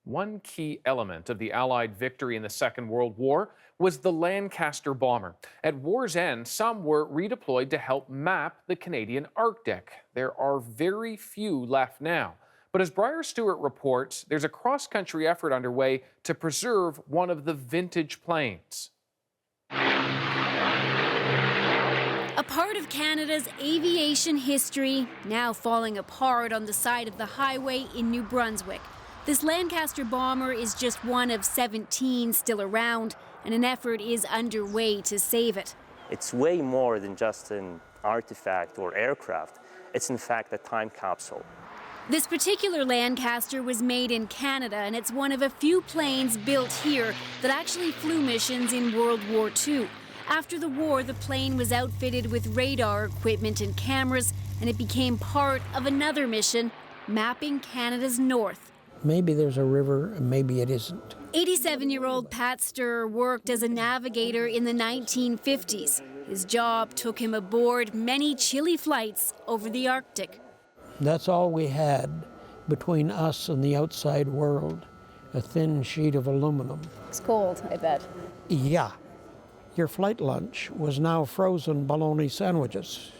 One key element of the Allied victory in the Second World War was the Lancaster bomber. At war's end, some were redeployed to help map the Canadian Arctic. There are very few left now. But as Briar Stewart reports, there's a cross-country effort underway to preserve one of the vintage planes. A part of Canada's aviation history, now falling apart on the side of the highway in New Brunswick. This Lancaster bomber is just one of 17 still around, and an effort is underway to save it. It's way more than just an artifact or aircraft. It's in fact a time capsule. This particular Lancaster was made in Canada, and it's one of a few planes built here that actually flew missions in World War II. After the war, the plane was outfitted with radar equipment and cameras, and it became part of another mission, mapping Canada's north. Maybe there's a river, and maybe it isn't. 87-year-old Pat Sturr worked as a navigator in the 1950s. His job took him aboard many chilly flights over the Arctic. That's all we had between us and the outside world, a thin sheet of aluminum. It's cold, I bet. Yeah. Your flight lunch was now frozen bologna sandwiches.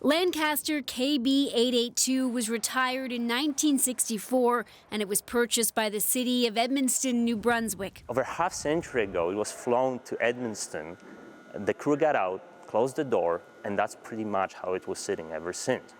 Lancaster KB-882 was retired in 1964, and it was purchased by the city of Edmundston, New Brunswick. Over half a century ago, it was flown to Edmundston. The crew got out, closed the door, and that's pretty much how it was sitting ever since.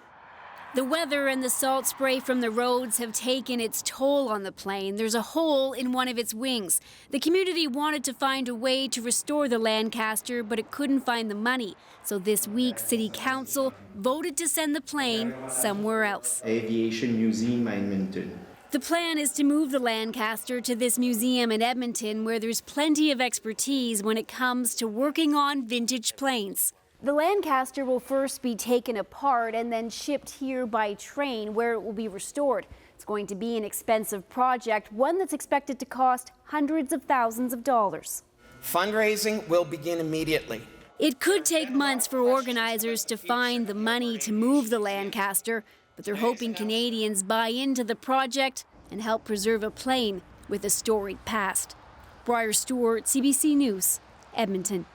The weather and the salt spray from the roads have taken its toll on the plane. There's a hole in one of its wings. The community wanted to find a way to restore the Lancaster, but it couldn't find the money. So this week, City Council voted to send the plane somewhere else. Aviation Museum, Edmonton. The plan is to move the Lancaster to this museum in Edmonton, where there's plenty of expertise when it comes to working on vintage planes. The Lancaster will first be taken apart and then shipped here by train, where it will be restored. It's going to be an expensive project, one that's expected to cost hundreds of thousands of dollars. Fundraising will begin immediately. It could take months for organizers to find the money to move the Lancaster, but they're hoping Canadians buy into the project and help preserve a plane with a storied past. Briar Stewart, CBC News, Edmonton.